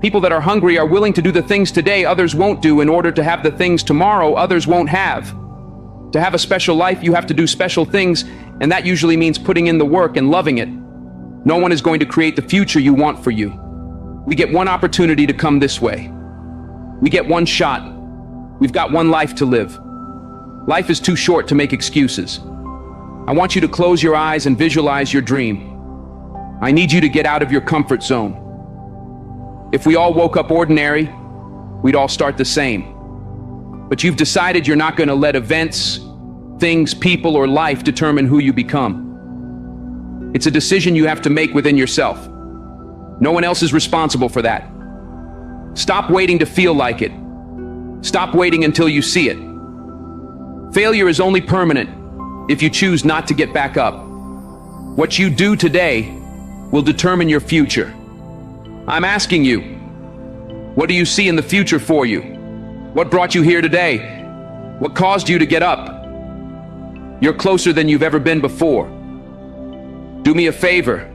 People that are hungry are willing to do the things today others won't do in order to have the things tomorrow others won't have. To have a special life, you have to do special things, and that usually means putting in the work and loving it. No one is going to create the future you want for you. We get one opportunity to come this way. We get one shot. We've got one life to live. Life is too short to make excuses. I want you to close your eyes and visualize your dream. I need you to get out of your comfort zone. If we all woke up ordinary, we'd all start the same. But you've decided you're not going to let events, things, people, or life determine who you become. It's a decision you have to make within yourself. No one else is responsible for that. Stop waiting to feel like it. Stop waiting until you see it. Failure is only permanent if you choose not to get back up. What you do today will determine your future. I'm asking you, what do you see in the future for you? What brought you here today? What caused you to get up? You're closer than you've ever been before. Do me a favor.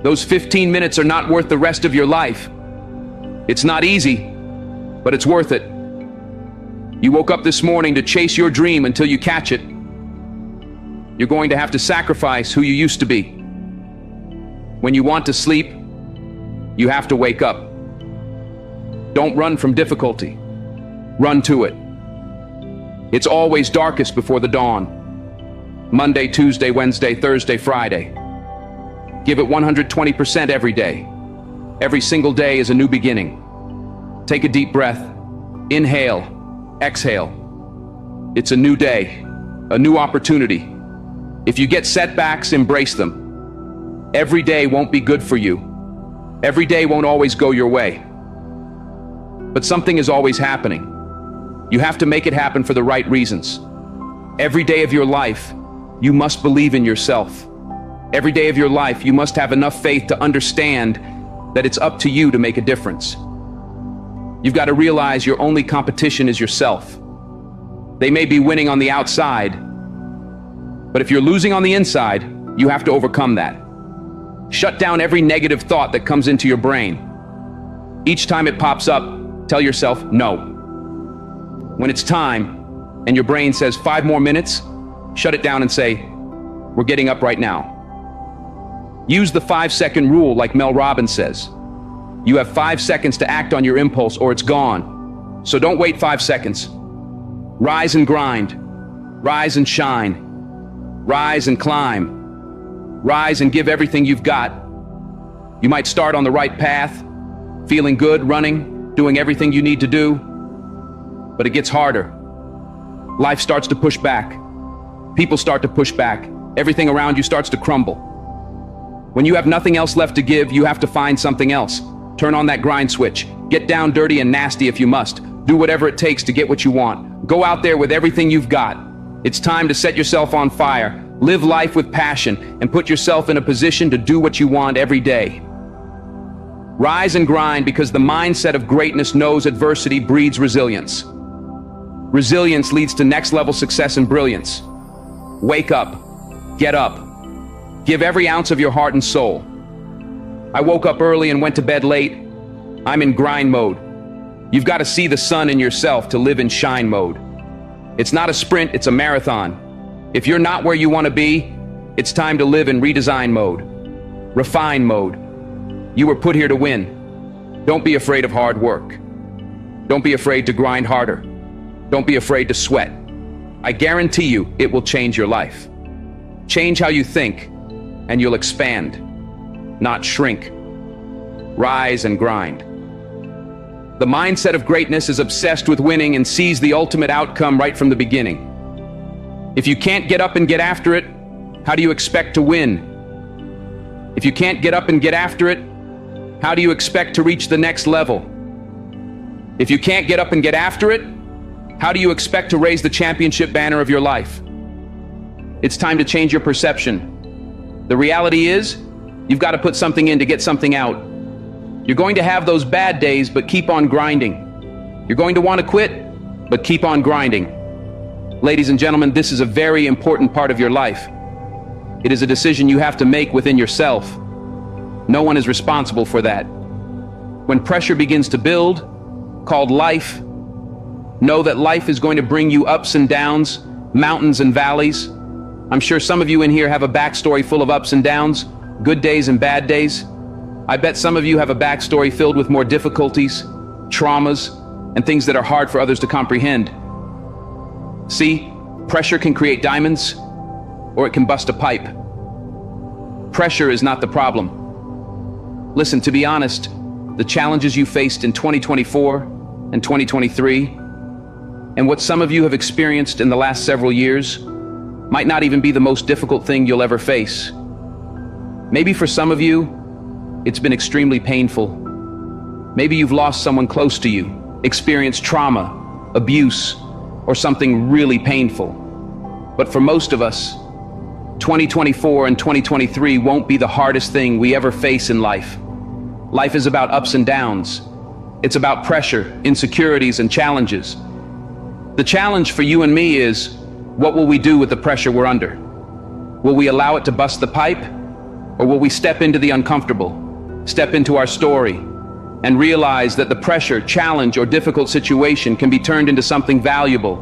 Those 15 minutes are not worth the rest of your life. It's not easy, but it's worth it. You woke up this morning to chase your dream until you catch it. You're going to have to sacrifice who you used to be. When you want to sleep, you have to wake up. Don't run from difficulty. Run to it. It's always darkest before the dawn. Monday, Tuesday, Wednesday, Thursday, Friday. Give it 120% every day. Every single day is a new beginning. Take a deep breath. Inhale. Exhale. It's a new day, a new opportunity. If you get setbacks, embrace them. Every day won't be good for you. Every day won't always go your way. But something is always happening. You have to make it happen for the right reasons. Every day of your life, you must believe in yourself. Every day of your life, you must have enough faith to understand that it's up to you to make a difference. You've got to realize your only competition is yourself. They may be winning on the outside, but if you're losing on the inside, you have to overcome that. Shut down every negative thought that comes into your brain. Each time it pops up, tell yourself no. When it's time, and your brain says 5 more minutes, shut it down and say, we're getting up right now. Use the 5-second rule like Mel Robbins says. You have 5 seconds to act on your impulse or it's gone. So don't wait 5 seconds. Rise and grind. Rise and shine. Rise and climb. Rise and give everything you've got. You might start on the right path, feeling good, running, doing everything you need to do, but it gets harder. Life starts to push back. People start to push back. Everything around you starts to crumble. When you have nothing else left to give, you have to find something else. Turn on that grind switch. Get down dirty and nasty if you must. Do whatever it takes to get what you want. Go out there with everything you've got. It's time to set yourself on fire. Live life with passion and put yourself in a position to do what you want every day. Rise and grind because the mindset of greatness knows adversity breeds resilience. Resilience leads to next level success and brilliance. Wake up. Get up. Give every ounce of your heart and soul. I woke up early and went to bed late. I'm in grind mode. You've got to see the sun in yourself to live in shine mode. It's not a sprint, it's a marathon. If you're not where you want to be, it's time to live in redesign mode, refine mode. You were put here to win. Don't be afraid of hard work. Don't be afraid to grind harder. Don't be afraid to sweat. I guarantee you it will change your life. Change how you think, and you'll expand, not shrink. Rise and grind. The mindset of greatness is obsessed with winning and sees the ultimate outcome right from the beginning. If you can't get up and get after it, how do you expect to win? If you can't get up and get after it, how do you expect to reach the next level? If you can't get up and get after it, how do you expect to raise the championship banner of your life? It's time to change your perception. The reality is, you've got to put something in to get something out. You're going to have those bad days, but keep on grinding. You're going to want to quit, but keep on grinding. Ladies and gentlemen, this is a very important part of your life. It is a decision you have to make within yourself. No one is responsible for that. When pressure begins to build, called life, know that life is going to bring you ups and downs, mountains and valleys. I'm sure some of you in here have a backstory full of ups and downs, good days and bad days. I bet some of you have a backstory filled with more difficulties, traumas, and things that are hard for others to comprehend. See, pressure can create diamonds, or it can bust a pipe. Pressure is not the problem. Listen, to be honest, the challenges you faced in 2024 and 2023, and what some of you have experienced in the last several years, might not even be the most difficult thing you'll ever face. Maybe for some of you, it's been extremely painful. Maybe you've lost someone close to you, experienced trauma, abuse, or something really painful. But for most of us, 2024 and 2023 won't be the hardest thing we ever face in life. Life is about ups and downs. It's about pressure, insecurities, and challenges. The challenge for you and me is, what will we do with the pressure we're under? Will we allow it to bust the pipe? Or will we step into the uncomfortable, step into our story, and realize that the pressure, challenge, or difficult situation can be turned into something valuable?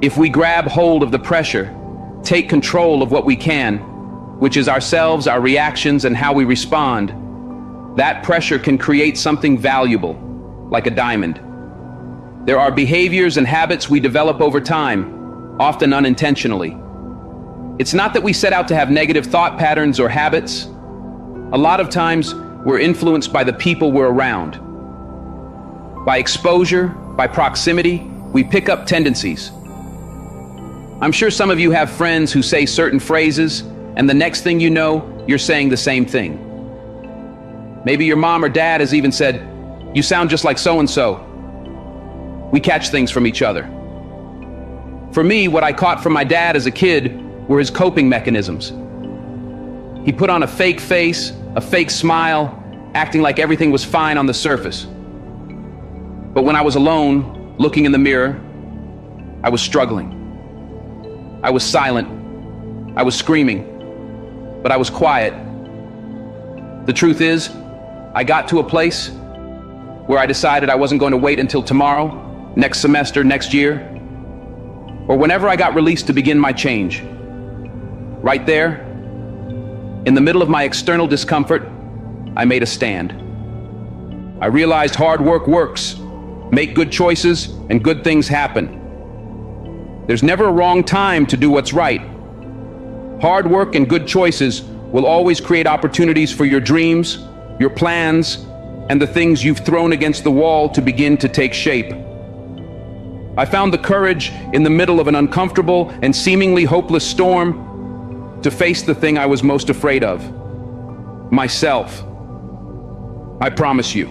If we grab hold of the pressure, take control of what we can, which is ourselves, our reactions, and how we respond, that pressure can create something valuable, like a diamond. There are behaviors and habits we develop over time, often unintentionally. It's not that we set out to have negative thought patterns or habits. A lot of times, we're influenced by the people we're around. By exposure, by proximity, we pick up tendencies. I'm sure some of you have friends who say certain phrases, and the next thing you know, you're saying the same thing. Maybe your mom or dad has even said, "You sound just like so-and-so." We catch things from each other. For me, what I caught from my dad as a kid were his coping mechanisms. He put on a fake face, a fake smile, acting like everything was fine on the surface. But when I was alone, looking in the mirror, I was struggling. I was silent. I was screaming. But I was quiet. The truth is, I got to a place where I decided I wasn't going to wait until tomorrow, next semester, next year, or whenever I got released to begin my change. Right there, in the middle of my external discomfort, I made a stand. I realized hard work works. Make good choices and good things happen. There's never a wrong time to do what's right. Hard work and good choices will always create opportunities for your dreams, your plans, and the things you've thrown against the wall to begin to take shape. I found the courage in the middle of an uncomfortable and seemingly hopeless storm to face the thing I was most afraid of, myself. I promise you,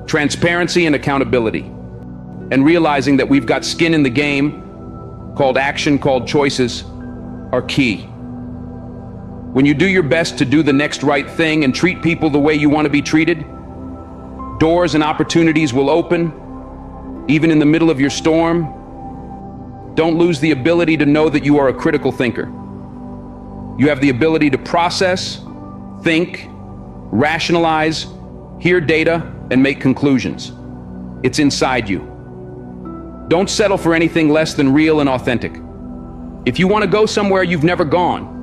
transparency and accountability, and realizing that we've got skin in the game, called action, called choices, are key. When you do your best to do the next right thing and treat people the way you want to be treated, doors and opportunities will open, even in the middle of your storm. Don't lose the ability to know that you are a critical thinker. You have the ability to process, think, rationalize, hear data, and make conclusions. It's inside you. Don't settle for anything less than real and authentic. If you want to go somewhere you've never gone,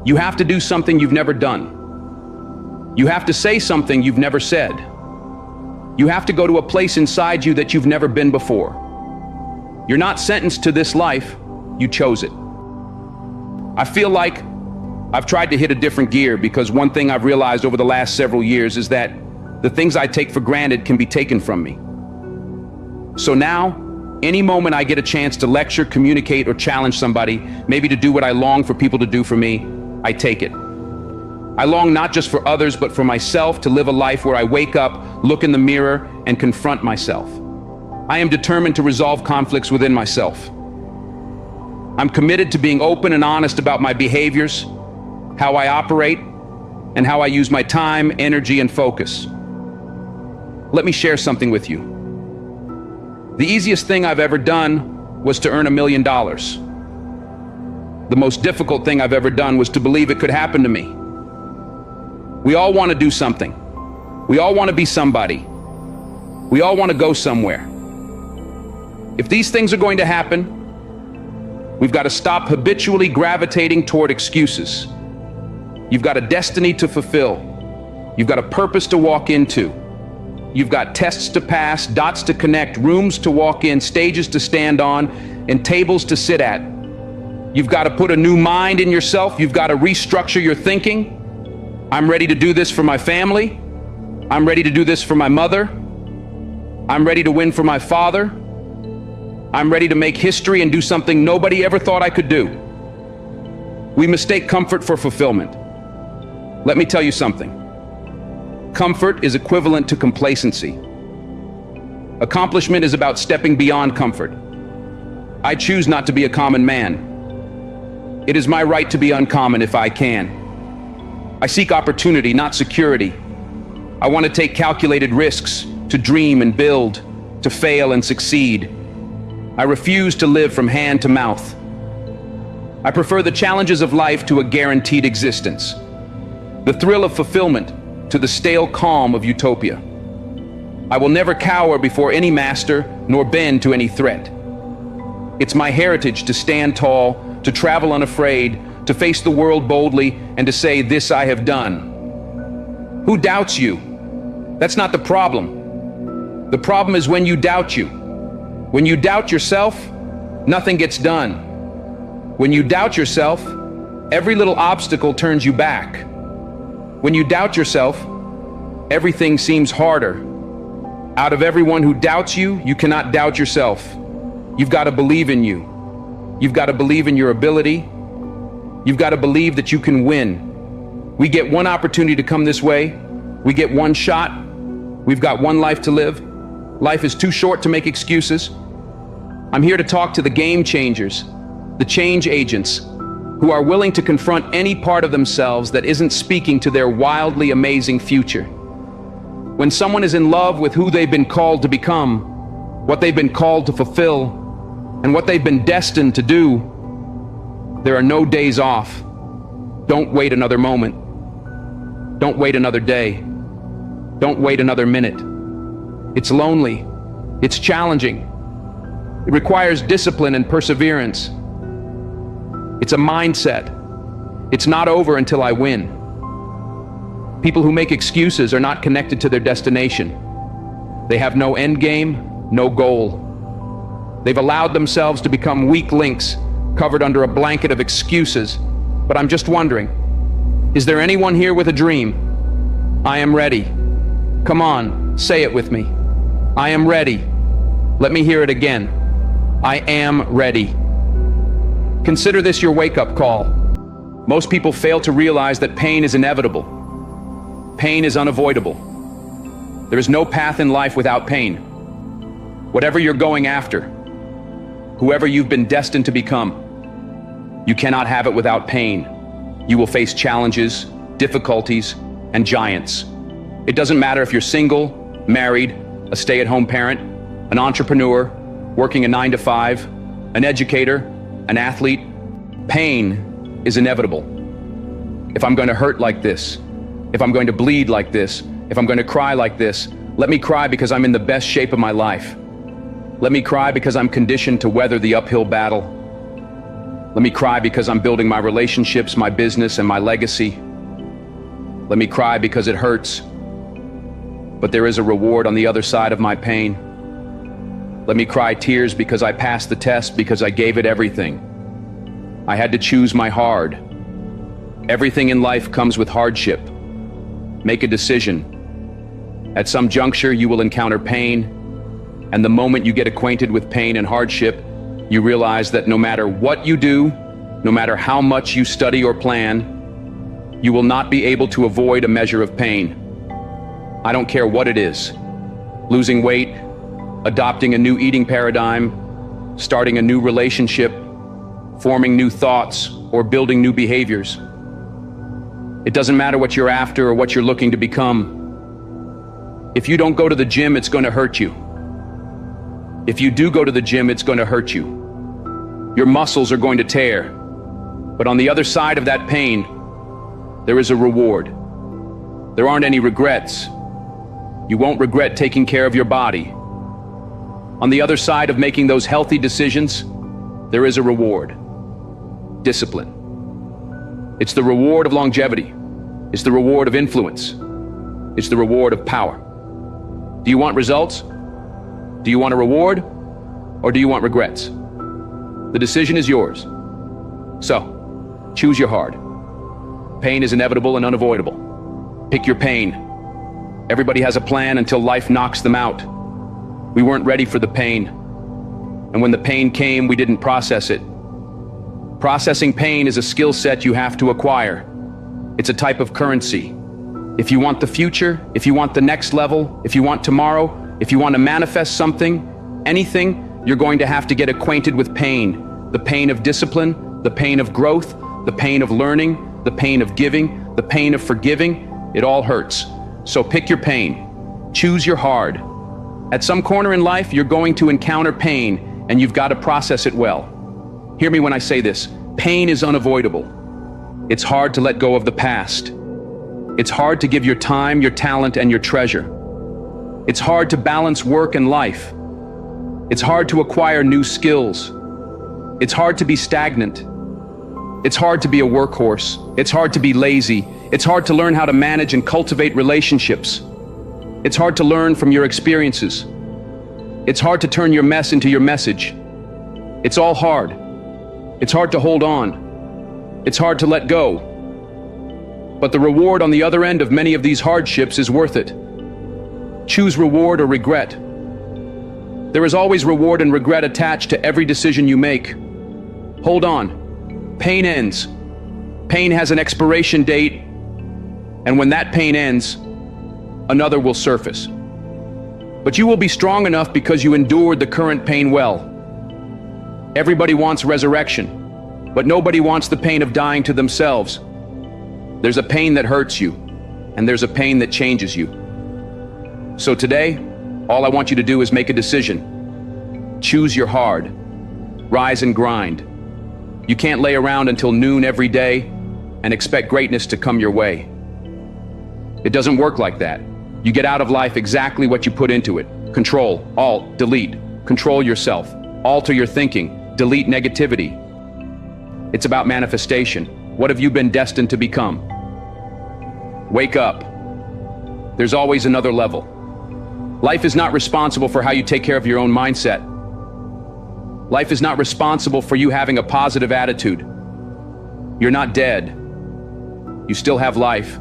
you have to do something you've never done. You have to say something you've never said. You have to go to a place inside you that you've never been before. You're not sentenced to this life, you chose it. I feel like I've tried to hit a different gear because one thing I've realized over the last several years is that the things I take for granted can be taken from me. So now, any moment I get a chance to lecture, communicate, or challenge somebody, maybe to do what I long for people to do for me, I take it. I long not just for others, but for myself to live a life where I wake up, look in the mirror, and confront myself. I am determined to resolve conflicts within myself. I'm committed to being open and honest about my behaviors, how I operate, and how I use my time, energy, and focus. Let me share something with you. The easiest thing I've ever done was to earn $1 million. The most difficult thing I've ever done was to believe it could happen to me. We all want to do something. We all want to be somebody. We all want to go somewhere. If these things are going to happen, we've got to stop habitually gravitating toward excuses. You've got a destiny to fulfill. You've got a purpose to walk into. You've got tests to pass, dots to connect, rooms to walk in, stages to stand on, and tables to sit at. You've got to put a new mind in yourself. You've got to restructure your thinking. I'm ready to do this for my family. I'm ready to do this for my mother. I'm ready to win for my father. I'm ready to make history and do something nobody ever thought I could do. We mistake comfort for fulfillment. Let me tell you something. Comfort is equivalent to complacency. Accomplishment is about stepping beyond comfort. I choose not to be a common man. It is my right to be uncommon if I can. I seek opportunity, not security. I want to take calculated risks, to dream and build, to fail and succeed. I refuse to live from hand to mouth. I prefer the challenges of life to a guaranteed existence, the thrill of fulfillment to the stale calm of utopia. I will never cower before any master, nor bend to any threat. It's my heritage to stand tall, to travel unafraid, to face the world boldly, and to say, "This I have done." Who doubts you? That's not the problem. The problem is when you doubt you. When you doubt yourself, nothing gets done. When you doubt yourself, every little obstacle turns you back. When you doubt yourself, everything seems harder. Out of everyone who doubts you, you cannot doubt yourself. You've got to believe in you. You've got to believe in your ability. You've got to believe that you can win. We get one opportunity to come this way. We get one shot. We've got one life to live. Life is too short to make excuses. I'm here to talk to the game changers, the change agents, who are willing to confront any part of themselves that isn't speaking to their wildly amazing future. When someone is in love with who they've been called to become, what they've been called to fulfill, and what they've been destined to do, there are no days off. Don't wait another moment. Don't wait another day. Don't wait another minute. It's lonely. It's challenging. It requires discipline and perseverance. It's a mindset. It's not over until I win. People who make excuses are not connected to their destination. They have no end game, no goal. They've allowed themselves to become weak links covered under a blanket of excuses. But I'm just wondering, is there anyone here with a dream? I am ready. Come on, say it with me. I am ready. Let me hear it again. I am ready. Consider this your wake-up call. Most people fail to realize that pain is inevitable. Pain is unavoidable. There is no path in life without pain. Whatever you're going after, whoever you've been destined to become, you cannot have it without pain. You will face challenges, difficulties, and giants. It doesn't matter if you're single, married, a stay-at-home parent, an entrepreneur, working a 9-to-5, an educator, an athlete. Pain is inevitable. If I'm going to hurt like this, if I'm going to bleed like this, if I'm going to cry like this, let me cry because I'm in the best shape of my life. Let me cry because I'm conditioned to weather the uphill battle. Let me cry because I'm building my relationships, my business, and my legacy. Let me cry because it hurts. But there is a reward on the other side of my pain. Let me cry tears because I passed the test, because I gave it everything. I had to choose my hard. Everything in life comes with hardship. Make a decision. At some juncture, you will encounter pain, and the moment you get acquainted with pain and hardship, you realize that no matter what you do, no matter how much you study or plan, you will not be able to avoid a measure of pain. I don't care what it is. Losing weight, adopting a new eating paradigm, starting a new relationship, forming new thoughts, or building new behaviors. It doesn't matter what you're after or what you're looking to become. If you don't go to the gym, it's going to hurt you. If you do go to the gym, it's going to hurt you. Your muscles are going to tear. But on the other side of that pain, there is a reward. There aren't any regrets. You won't regret taking care of your body. On the other side of making those healthy decisions, there is a reward. Discipline. It's the reward of longevity. It's the reward of influence. It's the reward of power. Do you want results? Do you want a reward? Or do you want regrets? The decision is yours. So, choose your heart. Pain is inevitable and unavoidable. Pick your pain. Everybody has a plan until life knocks them out. We weren't ready for the pain. And when the pain came, we didn't process it. Processing pain is a skill set you have to acquire. It's a type of currency. If you want the future, if you want the next level, if you want tomorrow, if you want to manifest something, anything, you're going to have to get acquainted with pain. The pain of discipline, the pain of growth, the pain of learning, the pain of giving, the pain of forgiving. It all hurts. So pick your pain. Choose your hard. At some corner in life, you're going to encounter pain, and you've got to process it well. Hear me when I say this. Pain is unavoidable. It's hard to let go of the past. It's hard to give your time, your talent, and your treasure. It's hard to balance work and life. It's hard to acquire new skills. It's hard to be stagnant. It's hard to be a workhorse. It's hard to be lazy. It's hard to learn how to manage and cultivate relationships. It's hard to learn from your experiences. It's hard to turn your mess into your message. It's all hard. It's hard to hold on. It's hard to let go. But the reward on the other end of many of these hardships is worth it. Choose reward or regret. There is always reward and regret attached to every decision you make. Hold on. Pain ends. Pain has an expiration date, and when that pain ends, another will surface. But you will be strong enough because you endured the current pain well. Everybody wants resurrection, but nobody wants the pain of dying to themselves. There's a pain that hurts you, and there's a pain that changes you. So today, all I want you to do is make a decision. Choose your hard. Rise and grind. You can't lay around until noon every day and expect greatness to come your way. It doesn't work like that. You get out of life exactly what you put into it. Control, alt, delete. Control yourself. Alter your thinking. Delete negativity. It's about manifestation. What have you been destined to become? Wake up. There's always another level. Life is not responsible for how you take care of your own mindset. Life is not responsible for you having a positive attitude. You're not dead. You still have life.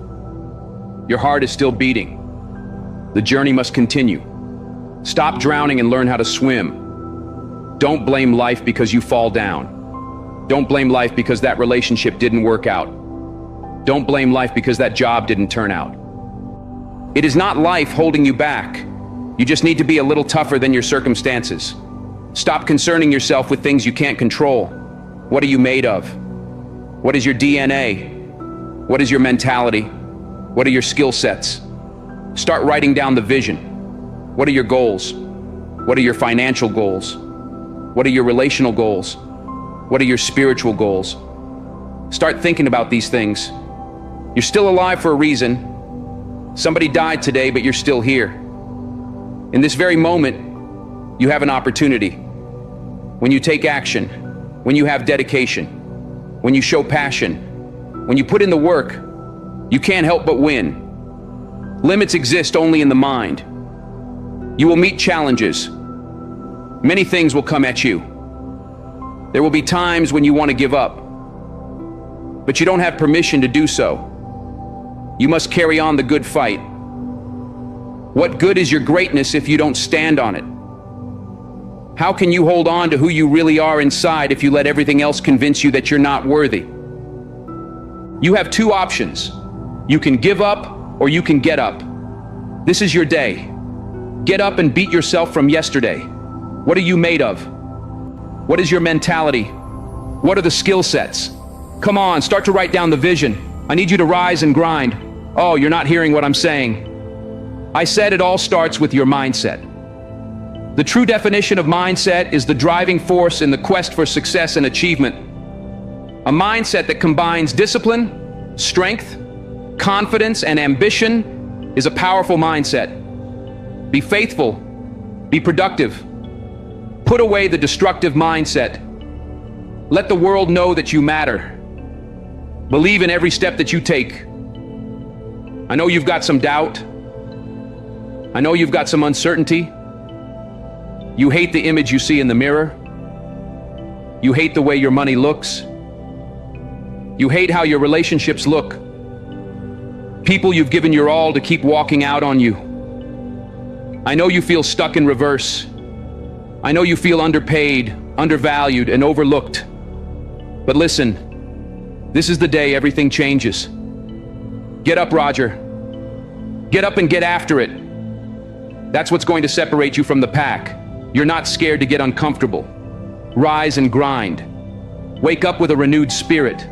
Your heart is still beating. The journey must continue. Stop drowning and learn how to swim. Don't blame life because you fall down. Don't blame life because that relationship didn't work out. Don't blame life because that job didn't turn out. It is not life holding you back. You just need to be a little tougher than your circumstances. Stop concerning yourself with things you can't control. What are you made of? What is your DNA? What is your mentality? What are your skill sets? Start writing down the vision. What are your goals? What are your financial goals? What are your relational goals? What are your spiritual goals? Start thinking about these things. You're still alive for a reason. Somebody died today, but you're still here. In this very moment, you have an opportunity. When you take action, when you have dedication, when you show passion, when you put in the work, you can't help but win. Limits exist only in the mind. You will meet challenges. Many things will come at you. There will be times when you want to give up, but you don't have permission to do so. You must carry on the good fight. What good is your greatness if you don't stand on it? How can you hold on to who you really are inside if you let everything else convince you that you're not worthy? You have two options. You can give up or you can get up. This is your day. Get up and beat yourself from yesterday. What are you made of? What is your mentality? What are the skill sets? Come on, start to write down the vision. I need you to rise and grind. Oh, you're not hearing what I'm saying. I said it all starts with your mindset. The true definition of mindset is the driving force in the quest for success and achievement. A mindset that combines discipline, strength, confidence, and ambition is a powerful mindset. Be faithful. Be productive. Put away the destructive mindset. Let the world know that you matter. Believe in every step that you take. I know you've got some doubt. I know you've got some uncertainty. You hate the image you see in the mirror. You hate the way your money looks. You hate how your relationships look. People you've given your all to keep walking out on you. I know you feel stuck in reverse. I know you feel underpaid, undervalued, and overlooked. But listen, this is the day everything changes. Get up, Roger. Get up and get after it. That's what's going to separate you from the pack. You're not scared to get uncomfortable. Rise and grind. Wake up with a renewed spirit.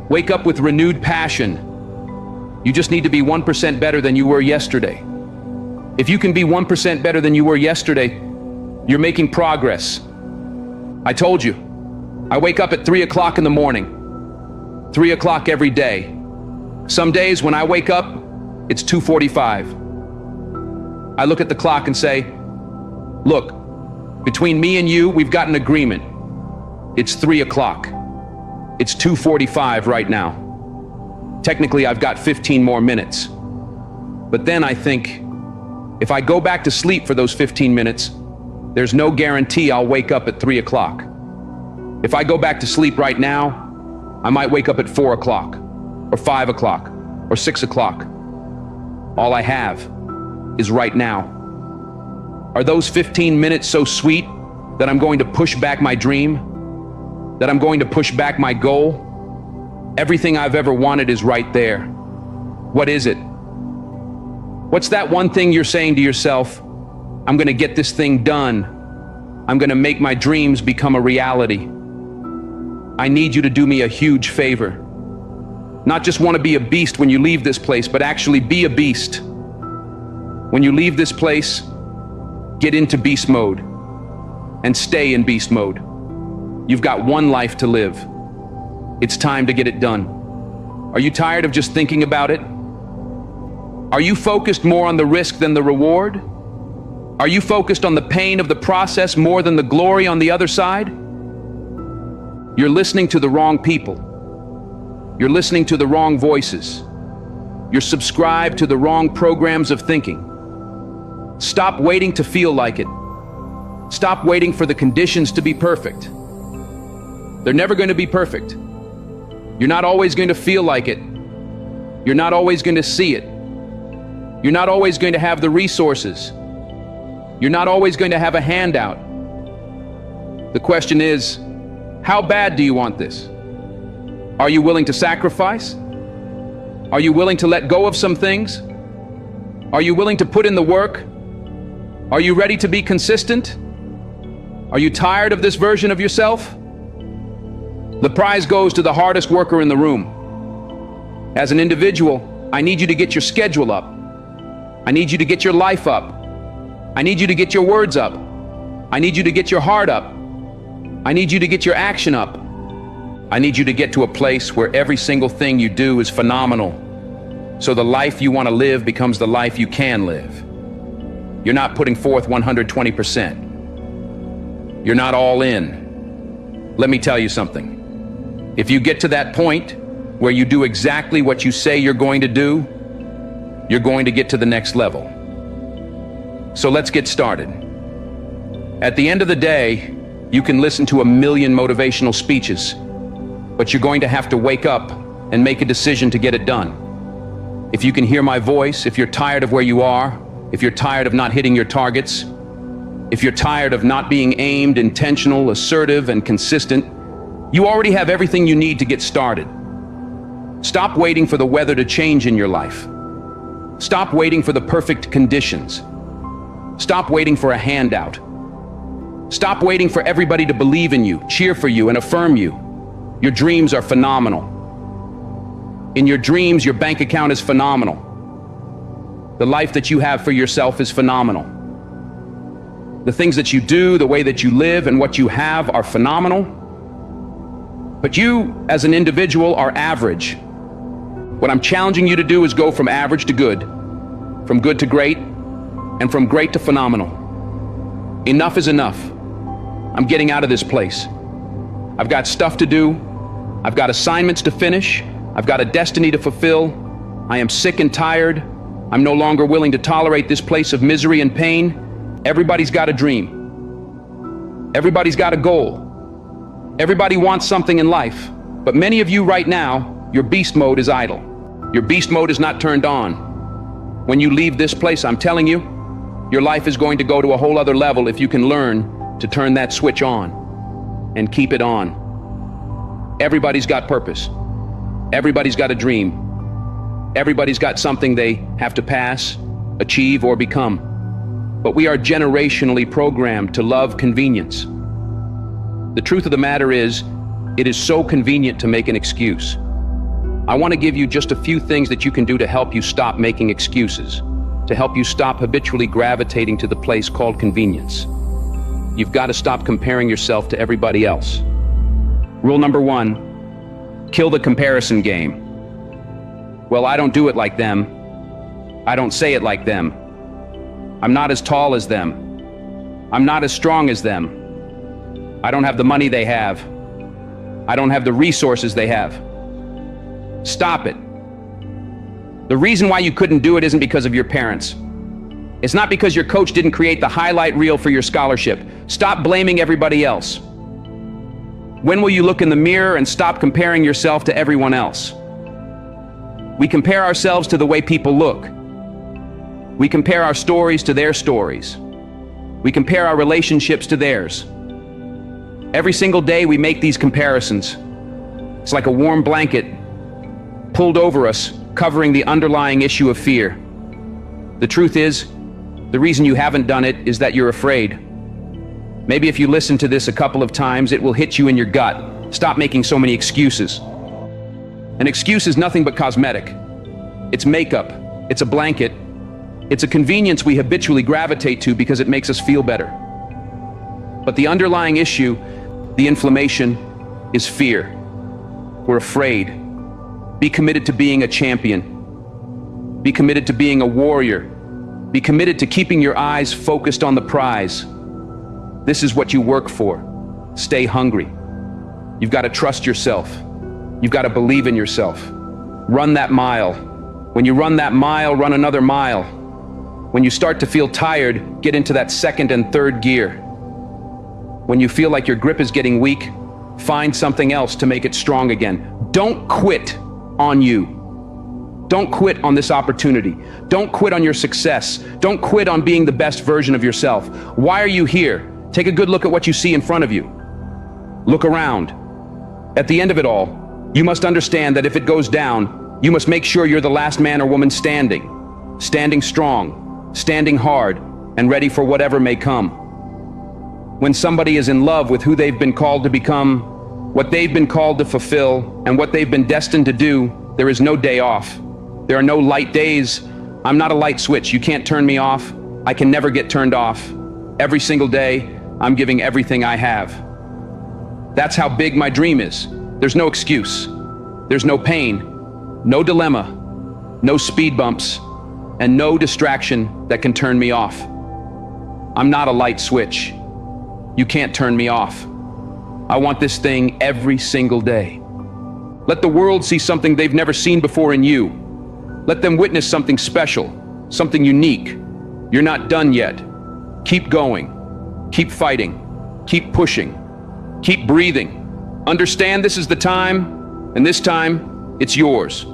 Wake up with renewed passion. You just need to be 1% better than you were yesterday. If you can be 1% better than you were yesterday, you're making progress. I told you, I wake up at 3 o'clock in the morning. 3 o'clock every day. Some days when I wake up, it's 2:45. I look at the clock and say, look, between me and you, we've got an agreement. It's 3 o'clock. It's 2:45 right now. Technically, I've got 15 more minutes. But then I think, if I go back to sleep for those 15 minutes, there's no guarantee I'll wake up at 3 o'clock. If I go back to sleep right now, I might wake up at 4 o'clock, or 5 o'clock, or 6 o'clock. All I have is right now. Are those 15 minutes so sweet that I'm going to push back my dream? That I'm going to push back my goal? Everything I've ever wanted is right there. What is it? What's that one thing you're saying to yourself? I'm going to get this thing done. I'm going to make my dreams become a reality. I need you to do me a huge favor. Not just want to be a beast when you leave this place, but actually be a beast. When you leave this place, get into beast mode and stay in beast mode. You've got one life to live. It's time to get it done. Are you tired of just thinking about it? Are you focused more on the risk than the reward? Are you focused on the pain of the process more than the glory on the other side? You're listening to the wrong people. You're listening to the wrong voices. You're subscribed to the wrong programs of thinking. Stop waiting to feel like it. Stop waiting for the conditions to be perfect. They're never going to be perfect. You're not always going to feel like it. You're not always going to see it. You're not always going to have the resources. You're not always going to have a handout. The question is, how bad do you want this? Are you willing to sacrifice? Are you willing to let go of some things? Are you willing to put in the work? Are you ready to be consistent? Are you tired of this version of yourself? The prize goes to the hardest worker in the room. As an individual, I need you to get your schedule up. I need you to get your life up. I need you to get your words up. I need you to get your heart up. I need you to get your action up. I need you to get to a place where every single thing you do is phenomenal. So the life you want to live becomes the life you can live. You're not putting forth 120%. You're not all in. Let me tell you something. If you get to that point where you do exactly what you say you're going to do, you're going to get to the next level. So let's get started. At the end of the day, you can listen to 1,000,000 motivational speeches, but you're going to have to wake up and make a decision to get it done. If you can hear my voice, if you're tired of where you are, if you're tired of not hitting your targets, if you're tired of not being aimed, intentional, assertive, and consistent, you already have everything you need to get started. Stop waiting for the weather to change in your life. Stop waiting for the perfect conditions. Stop waiting for a handout. Stop waiting for everybody to believe in you, cheer for you, and affirm you. Your dreams are phenomenal. In your dreams, your bank account is phenomenal. The life that you have for yourself is phenomenal. The things that you do, the way that you live, and what you have are phenomenal. But you, as an individual, are average. What I'm challenging you to do is go from average to good, from good to great, and from great to phenomenal. Enough is enough. I'm getting out of this place. I've got stuff to do. I've got assignments to finish. I've got a destiny to fulfill. I am sick and tired. I'm no longer willing to tolerate this place of misery and pain. Everybody's got a dream. Everybody's got a goal. Everybody wants something in life. But many of you right now, your beast mode is idle. Your beast mode is not turned on. When you leave this place, I'm telling you, your life is going to go to a whole other level if you can learn to turn that switch on and keep it on. Everybody's got purpose. Everybody's got a dream. Everybody's got something they have to pass, achieve, or become. But we are generationally programmed to love convenience. The truth of the matter is, it is so convenient to make an excuse. I want to give you just a few things that you can do to help you stop making excuses, to help you stop habitually gravitating to the place called convenience. You've got to stop comparing yourself to everybody else. Rule number 1, kill the comparison game. Well, I don't do it like them. I don't say it like them. I'm not as tall as them. I'm not as strong as them. I don't have the money they have. I don't have the resources they have. Stop it. The reason why you couldn't do it isn't because of your parents. It's not because your coach didn't create the highlight reel for your scholarship. Stop blaming everybody else. When will you look in the mirror and stop comparing yourself to everyone else? We compare ourselves to the way people look. We compare our stories to their stories. We compare our relationships to theirs. Every single day we make these comparisons. It's like a warm blanket pulled over us, covering the underlying issue of fear. The truth is, the reason you haven't done it is that you're afraid. Maybe if you listen to this a couple of times, it will hit you in your gut. Stop making so many excuses. An excuse is nothing but cosmetic. It's makeup. It's a blanket. It's a convenience we habitually gravitate to because it makes us feel better. But the underlying issue, the inflammation, is fear. We're afraid. Be committed to being a champion. Be committed to being a warrior. Be committed to keeping your eyes focused on the prize. This is what you work for. Stay hungry. You've got to trust yourself. You've got to believe in yourself. Run that mile. When you run that mile, run another mile. When you start to feel tired, get into that second and third gear. When you feel like your grip is getting weak, find something else to make it strong again. Don't quit on you. Don't quit on this opportunity. Don't quit on your success. Don't quit on being the best version of yourself. Why are you here? Take a good look at what you see in front of you. Look around. At the end of it all, you must understand that if it goes down, you must make sure you're the last man or woman standing. Standing strong, standing hard, and ready for whatever may come. When somebody is in love with who they've been called to become, what they've been called to fulfill, and what they've been destined to do, there is no day off. There are no light days. I'm not a light switch. You can't turn me off. I can never get turned off. Every single day, I'm giving everything I have. That's how big my dream is. There's no excuse. There's no pain, no dilemma, no speed bumps, and no distraction that can turn me off. I'm not a light switch. You can't turn me off. I want this thing every single day. Let the world see something they've never seen before in you. Let them witness something special, something unique. You're not done yet. Keep going. Keep fighting. Keep pushing. Keep breathing. Understand this is the time, and this time, it's yours.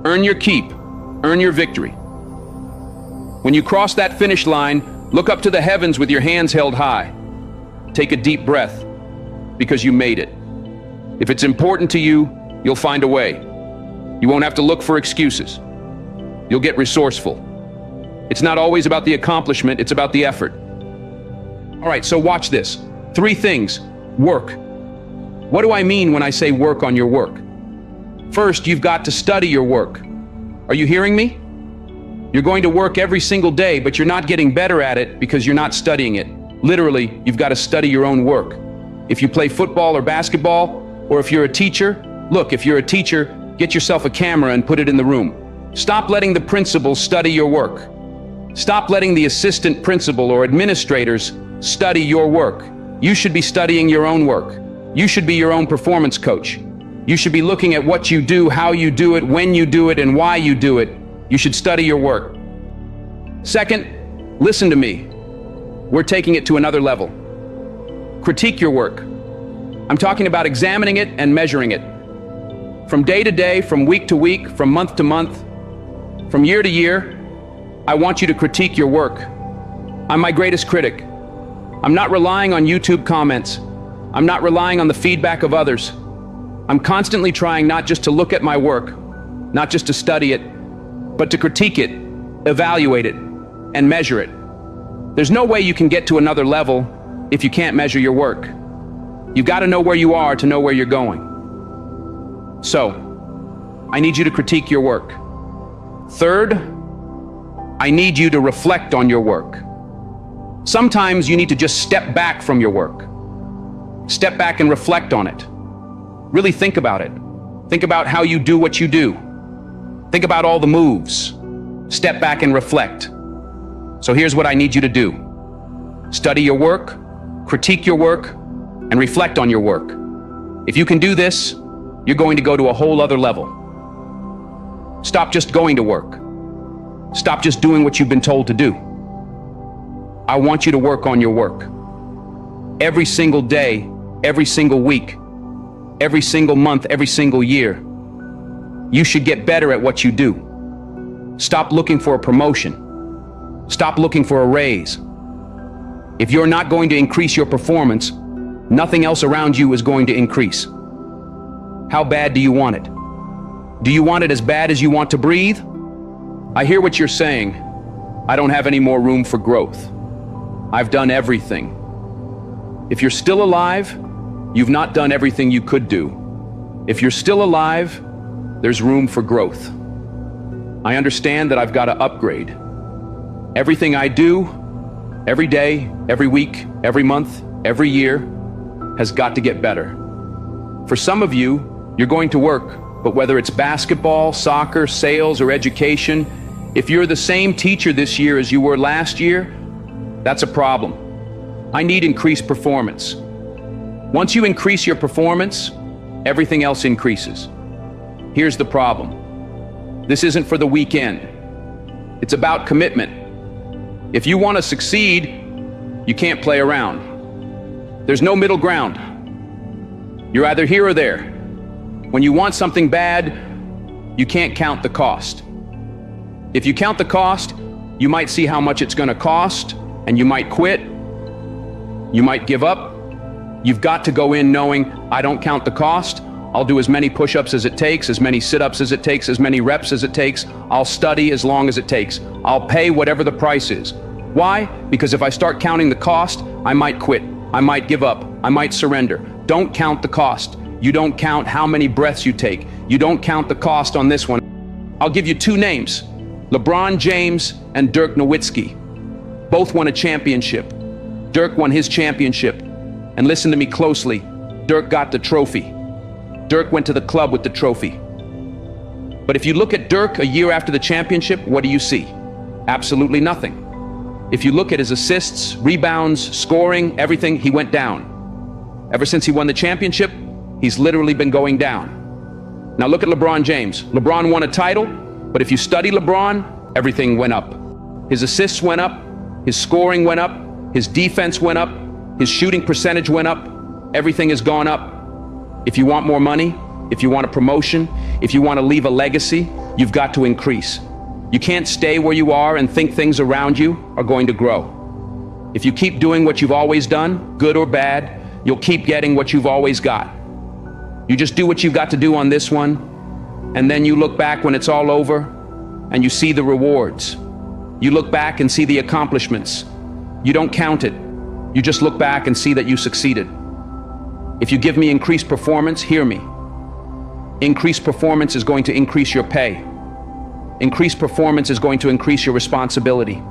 Earn your keep. Earn your victory. When you cross that finish line, look up to the heavens with your hands held high. Take a deep breath, because you made it. If it's important to you, you'll find a way. You won't have to look for excuses. You'll get resourceful. It's not always about the accomplishment, it's about the effort. All right, so watch this. 3 things. Work. What do I mean when I say work on your work? First, you've got to study your work. Are you hearing me? You're going to work every single day, but you're not getting better at it because you're not studying it. Literally, you've got to study your own work. If you play football or basketball, or if you're a teacher, look, if you're a teacher, get yourself a camera and put it in the room. Stop letting the principals study your work. Stop letting the assistant principal or administrators study your work. You should be studying your own work. You should be your own performance coach. You should be looking at what you do, how you do it, when you do it, and why you do it. You should study your work. Second, listen to me. We're taking it to another level. Critique your work. I'm talking about examining it and measuring it. From day to day, from week to week, from month to month, from year to year, I want you to critique your work. I'm my greatest critic. I'm not relying on YouTube comments. I'm not relying on the feedback of others. I'm constantly trying not just to look at my work, not just to study it, but to critique it, evaluate it, and measure it. There's no way you can get to another level if you can't measure your work. You've got to know where you are to know where you're going. So, I need you to critique your work. Third, I need you to reflect on your work. Sometimes you need to just step back from your work. Step back and reflect on it. Really think about it. Think about how you do what you do. Think about all the moves. Step back and reflect. So here's what I need you to do. Study your work, critique your work, and reflect on your work. If you can do this, you're going to go to a whole other level. Stop just going to work. Stop just doing what you've been told to do. I want you to work on your work. Every single day, every single week, every single month, every single year. You should get better at what you do. Stop looking for a promotion. Stop looking for a raise. If you're not going to increase your performance, nothing else around you is going to increase. How bad do you want it? Do you want it as bad as you want to breathe? I hear what you're saying. I don't have any more room for growth. I've done everything. If you're still alive, you've not done everything you could do. If you're still alive, there's room for growth. I understand that I've got to upgrade. Everything I do, every day, every week, every month, every year, has got to get better. For some of you, you're going to work, but whether it's basketball, soccer, sales, or education, if you're the same teacher this year as you were last year, that's a problem. I need increased performance. Once you increase your performance, everything else increases. Here's the problem. This isn't for the weekend. It's about commitment. If you want to succeed, you can't play around. There's no middle ground. You're either here or there. When you want something bad, you can't count the cost. If you count the cost, you might see how much it's going to cost, and you might quit. You might give up. You've got to go in knowing, I don't count the cost. I'll do as many push-ups as it takes, as many sit-ups as it takes, as many reps as it takes. I'll study as long as it takes. I'll pay whatever the price is. Why? Because if I start counting the cost, I might quit. I might give up. I might surrender. Don't count the cost. You don't count how many breaths you take. You don't count the cost on this one. I'll give you two names, LeBron James and Dirk Nowitzki. Both won a championship. Dirk won his championship. And listen to me closely, Dirk got the trophy. Dirk went to the club with the trophy. But if you look at Dirk a year after the championship, what do you see? Absolutely nothing. If you look at his assists, rebounds, scoring, everything, he went down. Ever since he won the championship, he's literally been going down. Now look at LeBron James. LeBron won a title, but if you study LeBron, everything went up. His assists went up, his scoring went up, his defense went up, his shooting percentage went up, everything has gone up. If you want more money, if you want a promotion, if you want to leave a legacy, you've got to increase. You can't stay where you are and think things around you are going to grow. If you keep doing what you've always done, good or bad, you'll keep getting what you've always got. You just do what you've got to do on this one, and then you look back when it's all over, and you see the rewards. You look back and see the accomplishments. You don't count it. You just look back and see that you succeeded. If you give me increased performance, hear me. Increased performance is going to increase your pay. Increased performance is going to increase your responsibility.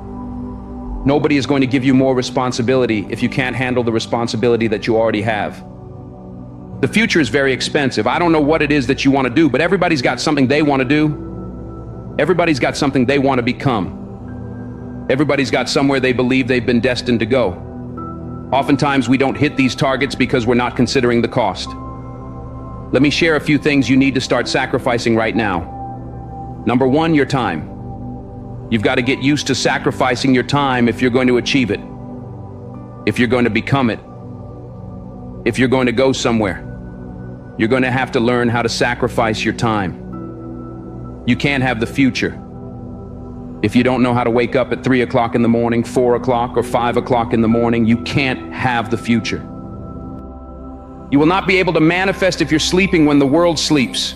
Nobody is going to give you more responsibility if you can't handle the responsibility that you already have. The future is very expensive. I don't know what it is that you want to do, but everybody's got something they want to do. Everybody's got something they want to become. Everybody's got somewhere they believe they've been destined to go. Oftentimes, we don't hit these targets because we're not considering the cost. Let me share a few things you need to start sacrificing right now. Number one, your time. You've got to get used to sacrificing your time if you're going to achieve it, if you're going to become it, if you're going to go somewhere. You're going to have to learn how to sacrifice your time. You can't have the future if you don't know how to wake up at 3 o'clock in the morning, 4 o'clock, or 5 o'clock in the morning. You can't have the future. You will not be able to manifest if you're sleeping when the world sleeps.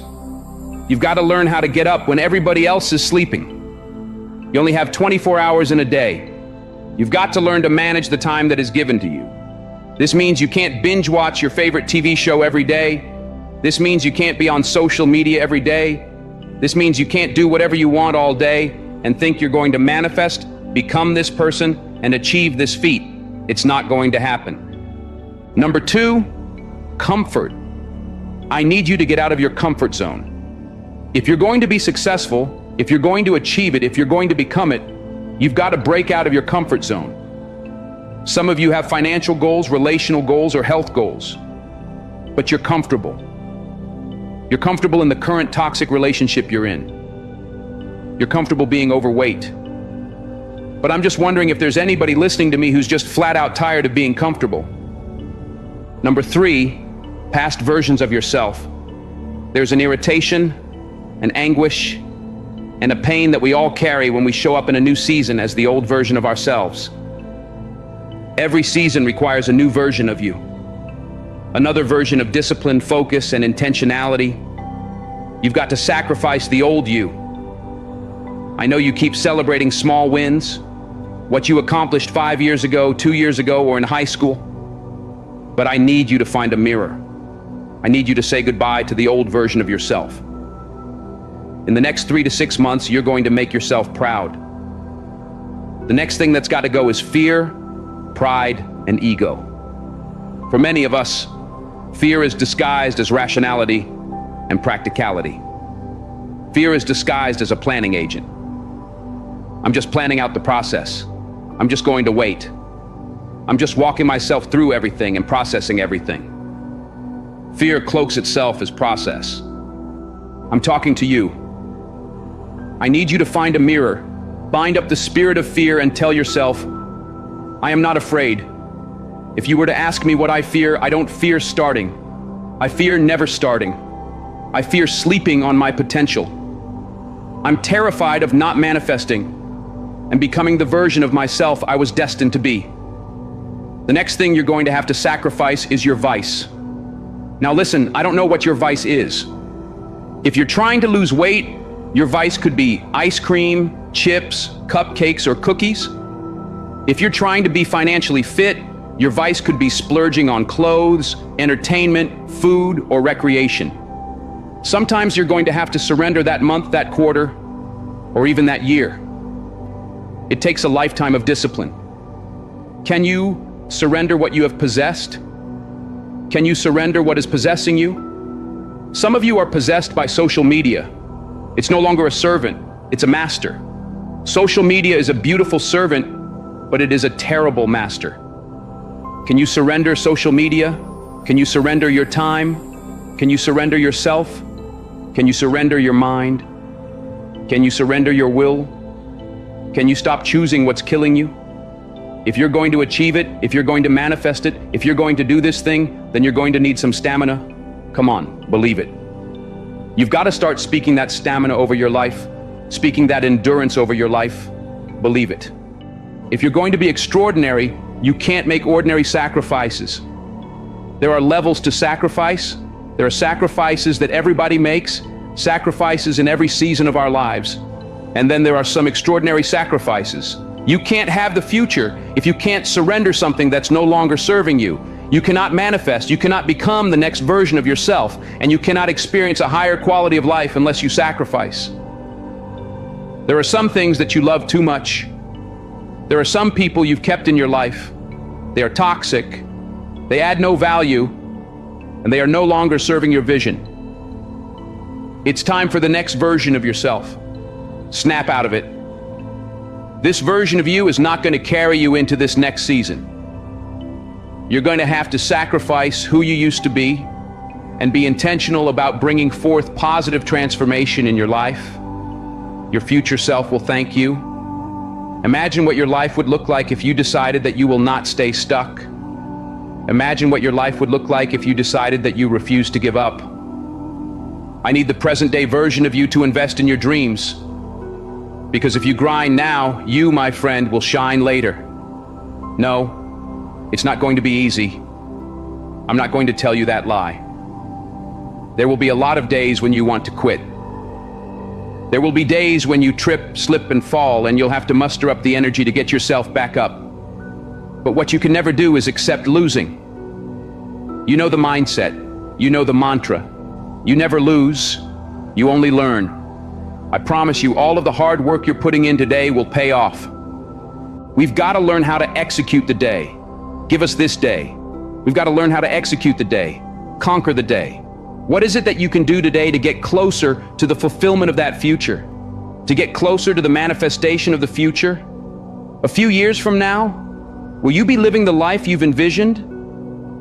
You've got to learn how to get up when everybody else is sleeping. You only have 24 hours in a day. You've got to learn to manage the time that is given to you. This means you can't binge watch your favorite TV show every day. This means you can't be on social media every day. This means you can't do whatever you want all day and think you're going to manifest, become this person, and achieve this feat. It's not going to happen. Number two, comfort. I need you to get out of your comfort zone. If you're going to be successful, if you're going to achieve it, if you're going to become it, you've got to break out of your comfort zone. Some of you have financial goals, relational goals, or health goals, but you're comfortable. You're comfortable in the current toxic relationship you're in. You're comfortable being overweight. But I'm just wondering if there's anybody listening to me who's just flat out tired of being comfortable. Number three, past versions of yourself. There's an irritation, an anguish, and a pain that we all carry when we show up in a new season as the old version of ourselves. Every season requires a new version of you. Another version of discipline, focus, and intentionality. You've got to sacrifice the old you. I know you keep celebrating small wins, what you accomplished 5 years ago, 2 years ago, or in high school. But I need you to find a mirror. I need you to say goodbye to the old version of yourself. In the next 3 to 6 months, you're going to make yourself proud. The next thing that's got to go is fear, pride, and ego. For many of us, fear is disguised as rationality and practicality. Fear is disguised as a planning agent. I'm just planning out the process. I'm just going to wait. I'm just walking myself through everything and processing everything. Fear cloaks itself as process. I'm talking to you. I need you to find a mirror, bind up the spirit of fear, and tell yourself, I am not afraid. If you were to ask me what I fear, I don't fear starting. I fear never starting. I fear sleeping on my potential. I'm terrified of not manifesting and becoming the version of myself I was destined to be. The next thing you're going to have to sacrifice is your vice. Now listen, I don't know what your vice is. If you're trying to lose weight, your vice could be ice cream, chips, cupcakes, or cookies. If you're trying to be financially fit, your vice could be splurging on clothes, entertainment, food, or recreation. Sometimes you're going to have to surrender that month, that quarter, or even that year. It takes a lifetime of discipline. Can you surrender what you have possessed? Can you surrender what is possessing you? Some of you are possessed by social media. It's no longer a servant, it's a master. Social media is a beautiful servant, but it is a terrible master. Can you surrender social media? Can you surrender your time? Can you surrender yourself? Can you surrender your mind? Can you surrender your will? Can you stop choosing what's killing you? If you're going to achieve it, if you're going to manifest it, if you're going to do this thing, then you're going to need some stamina. Come on, believe it. You've got to start speaking that stamina over your life, speaking that endurance over your life. Believe it. If you're going to be extraordinary, you can't make ordinary sacrifices. There are levels to sacrifice. There are sacrifices that everybody makes, sacrifices in every season of our lives. And then there are some extraordinary sacrifices. You can't have the future if you can't surrender something that's no longer serving you. You cannot manifest, you cannot become the next version of yourself, and you cannot experience a higher quality of life unless you sacrifice. There are some things that you love too much. There are some people you've kept in your life. They are toxic, they add no value, and they are no longer serving your vision. It's time for the next version of yourself. Snap out of it. This version of you is not going to carry you into this next season. You're going to have to sacrifice who you used to be and be intentional about bringing forth positive transformation in your life. Your future self will thank you. Imagine what your life would look like if you decided that you will not stay stuck. Imagine what your life would look like if you decided that you refuse to give up. I need the present-day version of you to invest in your dreams. Because if you grind now, you, my friend, will shine later. No, it's not going to be easy. I'm not going to tell you that lie. There will be a lot of days when you want to quit. There will be days when you trip, slip, and fall, and you'll have to muster up the energy to get yourself back up. But what you can never do is accept losing. You know the mindset. You know the mantra. You never lose. You only learn. I promise you, all of the hard work you're putting in today will pay off. We've got to learn how to execute the day. Give us this day. We've got to learn how to execute the day. Conquer the day. What is it that you can do today to get closer to the fulfillment of that future? To get closer to the manifestation of the future? A few years from now, will you be living the life you've envisioned?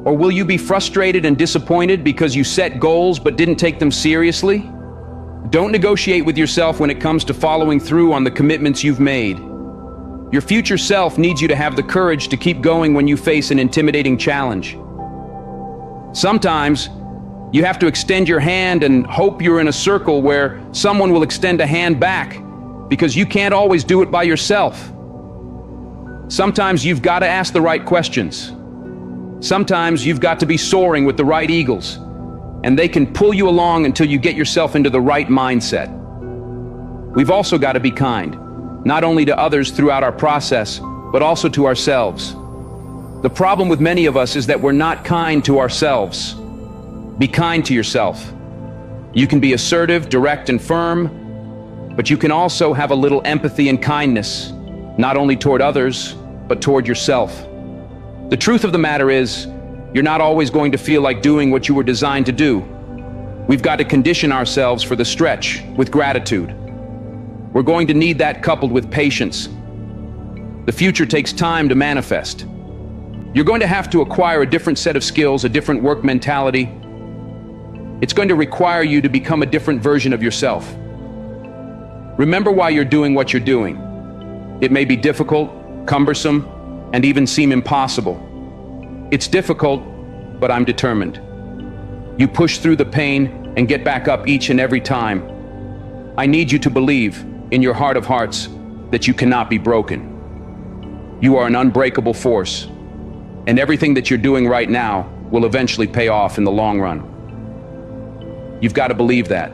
Or will you be frustrated and disappointed because you set goals but didn't take them seriously? Don't negotiate with yourself when it comes to following through on the commitments you've made. Your future self needs you to have the courage to keep going when you face an intimidating challenge. Sometimes, you have to extend your hand and hope you're in a circle where someone will extend a hand back, because you can't always do it by yourself. Sometimes you've got to ask the right questions. Sometimes you've got to be soaring with the right eagles, and they can pull you along until you get yourself into the right mindset. We've also got to be kind, not only to others throughout our process, but also to ourselves. The problem with many of us is that we're not kind to ourselves. Be kind to yourself. You can be assertive, direct, and firm, but you can also have a little empathy and kindness, not only toward others, but toward yourself. The truth of the matter is, you're not always going to feel like doing what you were designed to do. We've got to condition ourselves for the stretch with gratitude. We're going to need that coupled with patience. The future takes time to manifest. You're going to have to acquire a different set of skills, a different work mentality. It's going to require you to become a different version of yourself. Remember why you're doing what you're doing. It may be difficult, cumbersome, and even seem impossible. It's difficult, but I'm determined. You push through the pain and get back up each and every time. I need you to believe, in your heart of hearts, that you cannot be broken. You are an unbreakable force, and everything that you're doing right now will eventually pay off in the long run. You've got to believe that.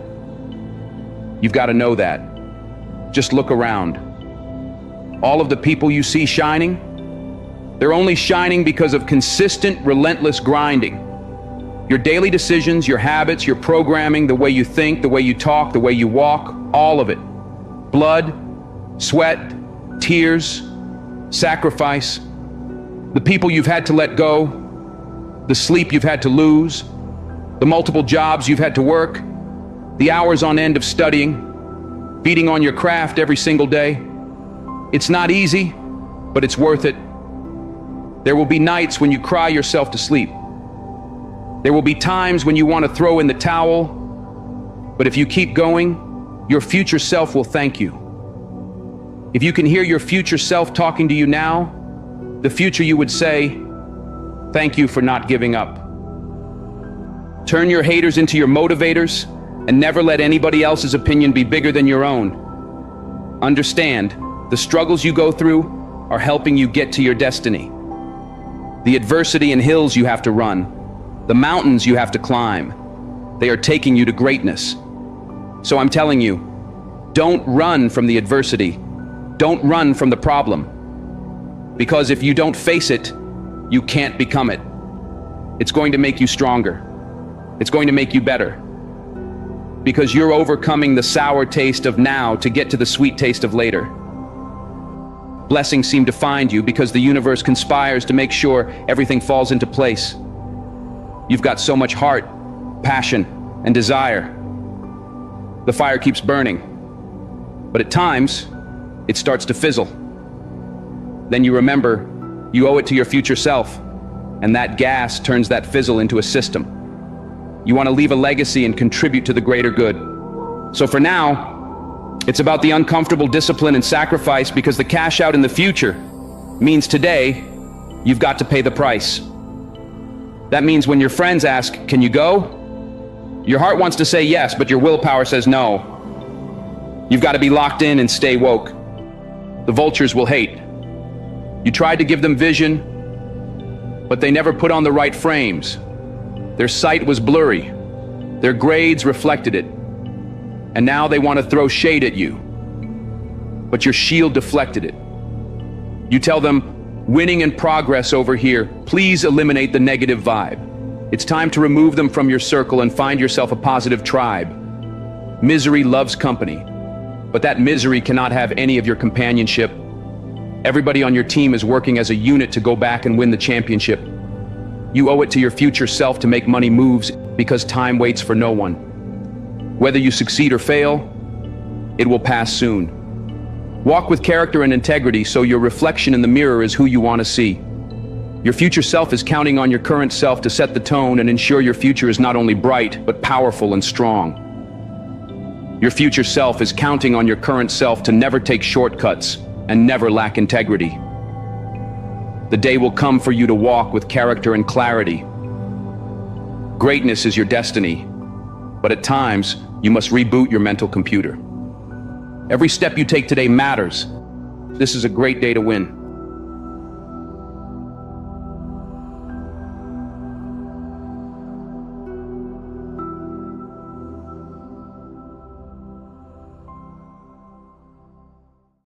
You've got to know that. Just look around. All of the people you see shining, they're only shining because of consistent, relentless grinding. Your daily decisions, your habits, your programming, the way you think, the way you talk, the way you walk, all of it. Blood, sweat, tears, sacrifice, the people you've had to let go, the sleep you've had to lose, the multiple jobs you've had to work, the hours on end of studying, beating on your craft every single day. It's not easy, but it's worth it. There will be nights when you cry yourself to sleep. There will be times when you want to throw in the towel, but if you keep going, your future self will thank you. If you can hear your future self talking to you now, the future you would say, "Thank you for not giving up." Turn your haters into your motivators, and never let anybody else's opinion be bigger than your own. Understand, the struggles you go through are helping you get to your destiny. The adversity and hills you have to run, the mountains you have to climb, they are taking you to greatness. So I'm telling you, don't run from the adversity. Don't run from the problem. Because if you don't face it, you can't become it. It's going to make you stronger. It's going to make you better. Because you're overcoming the sour taste of now to get to the sweet taste of later. Blessings seem to find you because the universe conspires to make sure everything falls into place. You've got so much heart, passion, and desire. The fire keeps burning. But at times, it starts to fizzle. then you remember you owe it to your future self, and that gas turns that fizzle into a system. You want to leave a legacy and contribute to the greater good. So for now, it's about the uncomfortable discipline and sacrifice, because the cash out in the future means today you've got to pay the price. That means when your friends ask, "Can you go?" your heart wants to say yes, but your willpower says no. You've got to be locked in and stay woke. The vultures will hate. You tried to give them vision, but they never put on the right frames. Their sight was blurry. Their grades reflected it. And now they want to throw shade at you, but your shield deflected it. You tell them, "Winning and progress over here. Please eliminate the negative vibe." It's time to remove them from your circle and find yourself a positive tribe. Misery loves company, but that misery cannot have any of your companionship. Everybody on your team is working as a unit to go back and win the championship. You owe it to your future self to make money moves, because time waits for no one. Whether you succeed or fail, it will pass soon. Walk with character and integrity, so your reflection in the mirror is who you want to see. Your future self is counting on your current self to set the tone and ensure your future is not only bright, but powerful and strong. Your future self is counting on your current self to never take shortcuts and never lack integrity. The day will come for you to walk with character and clarity. Greatness is your destiny, but at times, you must reboot your mental computer. Every step you take today matters. This is a great day to win.